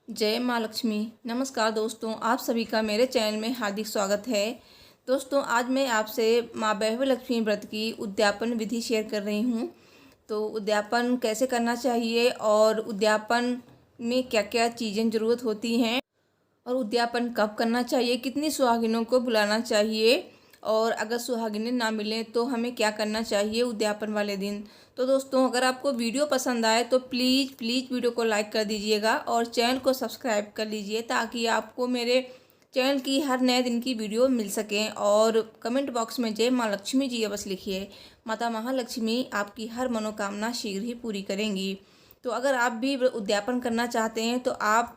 जय माँ लक्ष्मी। नमस्कार दोस्तों, आप सभी का मेरे चैनल में हार्दिक स्वागत है। दोस्तों, आज मैं आपसे माँ वैभव लक्ष्मी व्रत की उद्यापन विधि शेयर कर रही हूँ। तो उद्यापन कैसे करना चाहिए और उद्यापन में क्या क्या चीज़ें ज़रूरत होती हैं और उद्यापन कब करना चाहिए, कितनी सुहागिनों को बुलाना चाहिए और अगर सुहागिनें ना मिलें तो हमें क्या करना चाहिए उद्यापन वाले दिन। तो दोस्तों, अगर आपको वीडियो पसंद आए तो प्लीज़ वीडियो को लाइक कर दीजिएगा और चैनल को सब्सक्राइब कर लीजिए ताकि आपको मेरे चैनल की हर नए दिन की वीडियो मिल सकें। और कमेंट बॉक्स में जय माँ लक्ष्मी जी बस लिखिए। माता महालक्ष्मी आपकी हर मनोकामना शीघ्र ही पूरी करेंगी। तो अगर आप भी उद्यापन करना चाहते हैं तो आप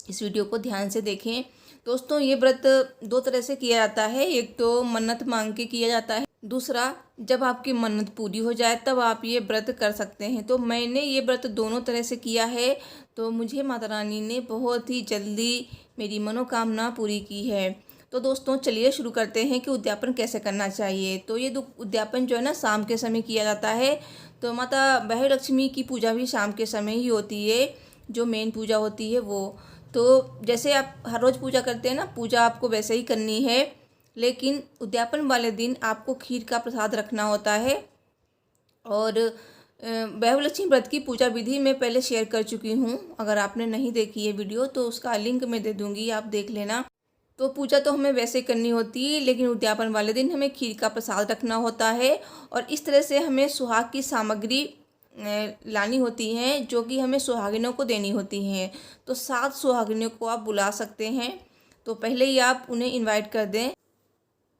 इस वीडियो को ध्यान से देखें। दोस्तों, ये व्रत दो तरह से किया जाता है। एक तो मन्नत मांग के किया जाता है, दूसरा जब आपकी मन्नत पूरी हो जाए तब आप ये व्रत कर सकते हैं। तो मैंने ये व्रत दोनों तरह से किया है, तो मुझे माता रानी ने बहुत ही जल्दी मेरी मनोकामना पूरी की है। तो दोस्तों, चलिए शुरू करते हैं कि उद्यापन कैसे करना चाहिए। तो ये उद्यापन जो है ना, शाम के समय किया जाता है। तो माता वैभव लक्ष्मी की पूजा भी शाम के समय ही होती है, जो मेन पूजा होती है वो। तो जैसे आप हर रोज़ पूजा करते हैं ना, पूजा आपको वैसे ही करनी है, लेकिन उद्यापन वाले दिन आपको खीर का प्रसाद रखना होता है। और वैभव लक्ष्मी व्रत की पूजा विधि मैं पहले शेयर कर चुकी हूँ। अगर आपने नहीं देखी है वीडियो तो उसका लिंक मैं दे दूँगी, आप देख लेना। तो पूजा तो हमें वैसे करनी होती है, लेकिन उद्यापन वाले दिन हमें खीर का प्रसाद रखना होता है। और इस तरह से हमें सुहाग की सामग्री लानी होती हैं, जो कि हमें सुहागिनों को देनी होती हैं। तो 7 सुहागिनों को आप बुला सकते हैं। तो पहले ही आप उन्हें इनवाइट कर दें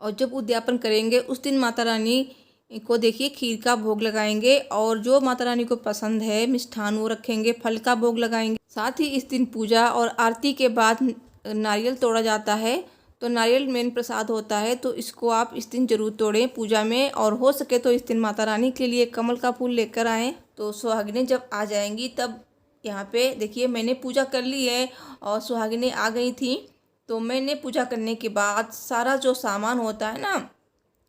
और जब उद्यापन करेंगे उस दिन माता रानी को देखिए खीर का भोग लगाएंगे, और जो माता रानी को पसंद है मिष्ठान वो रखेंगे, फल का भोग लगाएंगे। साथ ही इस दिन पूजा और आरती के बाद नारियल तोड़ा जाता है। तो नारियल मेन प्रसाद होता है, तो इसको आप इस दिन जरूर तोड़ें पूजा में। और हो सके तो इस दिन माता रानी के लिए कमल का फूल लेकर आएँ। तो सुहागिनें जब आ जाएंगी तब यहाँ पे देखिए मैंने पूजा कर ली है और सुहागिनें आ गई थी। तो मैंने पूजा करने के बाद सारा जो सामान होता है ना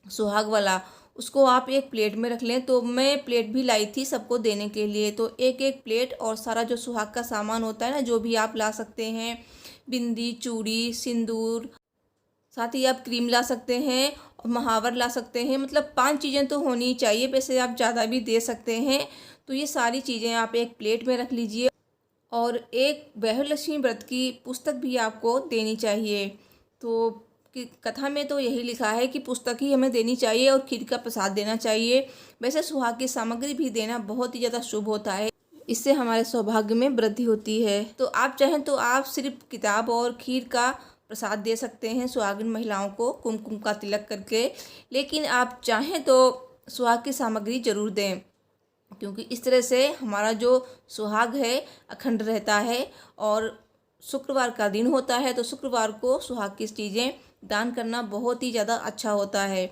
सुहाग वाला, उसको आप एक प्लेट में रख लें। तो मैं प्लेट भी लाई थी सबको देने के लिए। तो एक एक प्लेट और सारा जो सुहाग का सामान होता है ना, जो भी आप ला सकते हैं, बिंदी, चूड़ी, सिंदूर, साथ ही आप क्रीम ला सकते हैं और महावर ला सकते हैं। मतलब 5 चीज़ें तो होनी ही चाहिए, वैसे आप ज़्यादा भी दे सकते हैं। तो ये सारी चीज़ें आप एक प्लेट में रख लीजिए। और एक वैभव लक्ष्मी व्रत की पुस्तक भी आपको देनी चाहिए। तो कथा में तो यही लिखा है कि पुस्तक ही हमें देनी चाहिए और खीर का प्रसाद देना चाहिए। वैसे सुहाग की सामग्री भी देना बहुत ही ज़्यादा शुभ होता है, इससे हमारे सौभाग्य में वृद्धि होती है। तो आप चाहें तो आप सिर्फ किताब और खीर का प्रसाद दे सकते हैं सुहागिन महिलाओं को कुमकुम का तिलक करके, लेकिन आप चाहें तो सुहाग की सामग्री जरूर दें, क्योंकि इस तरह से हमारा जो सुहाग है अखंड रहता है। और शुक्रवार का दिन होता है, तो शुक्रवार को सुहाग की चीज़ें दान करना बहुत ही ज़्यादा अच्छा होता है।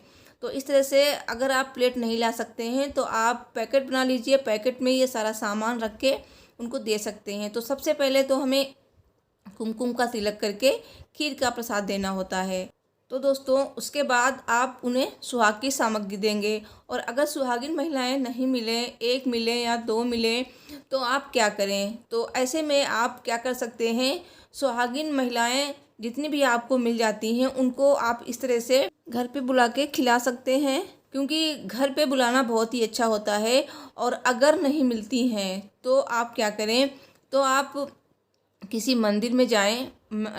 तो इस तरह से अगर आप प्लेट नहीं ला सकते हैं तो आप पैकेट बना लीजिए, पैकेट में ये सारा सामान रख के उनको दे सकते हैं। तो सबसे पहले तो हमें कुमकुम का तिलक करके खीर का प्रसाद देना होता है। तो दोस्तों, उसके बाद आप उन्हें सुहाग की सामग्री देंगे। और अगर सुहागिन महिलाएं नहीं मिलें, एक मिले या 2 मिले, तो आप क्या करें। तो ऐसे में आप क्या कर सकते हैं, सुहागिन महिलाएं जितनी भी आपको मिल जाती हैं उनको आप इस तरह से घर पे बुला के खिला सकते हैं, क्योंकि घर पे बुलाना बहुत ही अच्छा होता है। और अगर नहीं मिलती हैं तो आप क्या करें, तो आप किसी मंदिर में जाएं।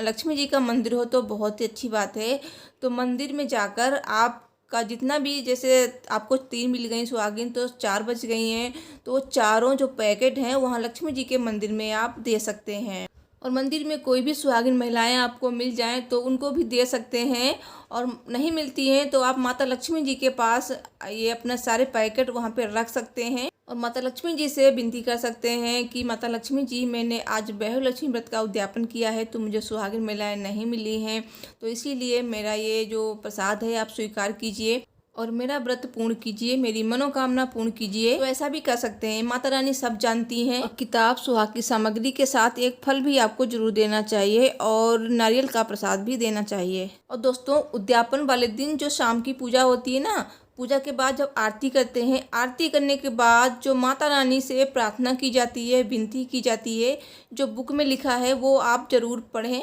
लक्ष्मी जी का मंदिर हो तो बहुत ही अच्छी बात है। तो मंदिर में जाकर आपका जितना भी, जैसे आपको 3 मिल गई सुहागिन तो 4 बच गई हैं, तो वो चारों जो पैकेट हैं वहाँ लक्ष्मी जी के मंदिर में आप दे सकते हैं। और मंदिर में कोई भी सुहागिन महिलाएं आपको मिल जाएं तो उनको भी दे सकते हैं। और नहीं मिलती हैं तो आप माता लक्ष्मी जी के पास ये अपना सारे पैकेट वहाँ पे रख सकते हैं और माता लक्ष्मी जी से विनती कर सकते हैं कि माता लक्ष्मी जी, मैंने आज वैभव लक्ष्मी व्रत का उद्यापन किया है तो मुझे सुहागिन महिलाएं नहीं मिली हैं, तो इसीलिए मेरा ये जो प्रसाद है आप स्वीकार कीजिए और मेरा व्रत पूर्ण कीजिए, मेरी मनोकामना पूर्ण कीजिए। तो ऐसा भी कर सकते हैं। माता रानी सब जानती हैं। और किताब, सुहाग की सामग्री के साथ एक फल भी आपको जरूर देना चाहिए और नारियल का प्रसाद भी देना चाहिए। और दोस्तों, उद्यापन वाले दिन जो शाम की पूजा होती है ना, पूजा के बाद जब आरती करते हैं, आरती करने के बाद जो माता रानी से प्रार्थना की जाती है, विनती की जाती है, जो बुक में लिखा है वो आप ज़रूर पढ़ें।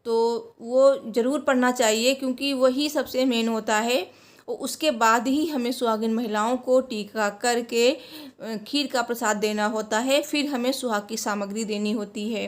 तो वो ज़रूर पढ़ना चाहिए क्योंकि वही सबसे मेन होता है। और उसके बाद ही हमें सुहागिन महिलाओं को टीका करके खीर का प्रसाद देना होता है, फिर हमें सुहाग की सामग्री देनी होती है।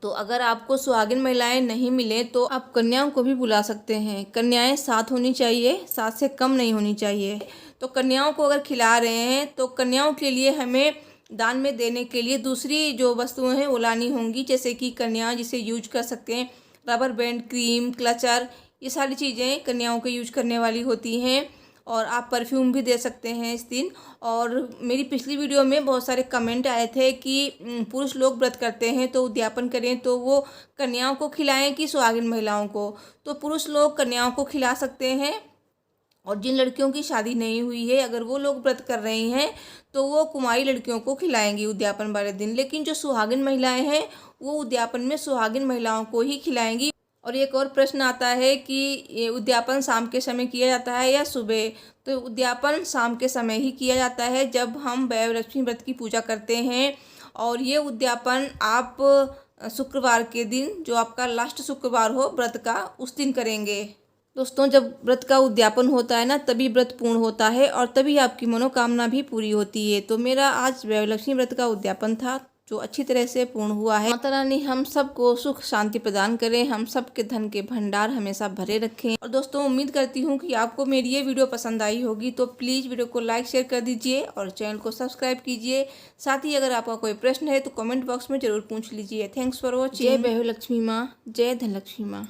तो अगर आपको सुहागिन महिलाएं नहीं मिले तो आप कन्याओं को भी बुला सकते हैं। कन्याएं 7 होनी चाहिए, 7 से कम नहीं होनी चाहिए। तो कन्याओं को अगर खिला रहे हैं तो कन्याओं के लिए हमें दान में देने के लिए दूसरी जो वस्तुएं हैं वो लानी होंगी, जैसे कि कन्या जिसे यूज कर सकते हैं रबर बैंड, क्रीम, क्लचर, ये सारी चीज़ें कन्याओं के यूज करने वाली होती हैं। और आप परफ्यूम भी दे सकते हैं इस दिन। और मेरी पिछली वीडियो में बहुत सारे कमेंट आए थे कि पुरुष लोग व्रत करते हैं तो उद्यापन करें तो वो कन्याओं को खिलाएं कि सुहागिन महिलाओं को। तो पुरुष लोग कन्याओं को खिला सकते हैं, और जिन लड़कियों की शादी नहीं हुई है अगर वो लोग व्रत कर रही हैं तो वो कुंवारी लड़कियों को खिलाएंगी उद्यापन वाले दिन। लेकिन जो सुहागिन महिलाएं हैं वो उद्यापन में सुहागिन महिलाओं को ही खिलाएंगी। और एक और प्रश्न आता है कि ये उद्यापन शाम के समय किया जाता है या सुबह। तो उद्यापन शाम के समय ही किया जाता है जब हम वैभवलक्ष्मी व्रत की पूजा करते हैं। और ये उद्यापन आप शुक्रवार के दिन, जो आपका लास्ट शुक्रवार हो व्रत का, उस दिन करेंगे। दोस्तों, जब व्रत का उद्यापन होता है ना तभी व्रत पूर्ण होता है और तभी आपकी मनोकामना भी पूरी होती है। तो मेरा आज वैभवलक्ष्मी व्रत का उद्यापन था जो अच्छी तरह से पूर्ण हुआ है। माता रानी हम सबको सुख शांति प्रदान करें, हम सबके धन के भंडार हमेशा भरे रखें। और दोस्तों, उम्मीद करती हूँ कि आपको मेरी ये वीडियो पसंद आई होगी। तो प्लीज़ वीडियो को लाइक शेयर कर दीजिए और चैनल को सब्सक्राइब कीजिए। साथ ही अगर आपका कोई प्रश्न है तो कमेंट बॉक्स में ज़रूर पूछ लीजिए। Thanks for watching. जय वैभवलक्ष्मी माँ, जय धनलक्ष्मी माँ।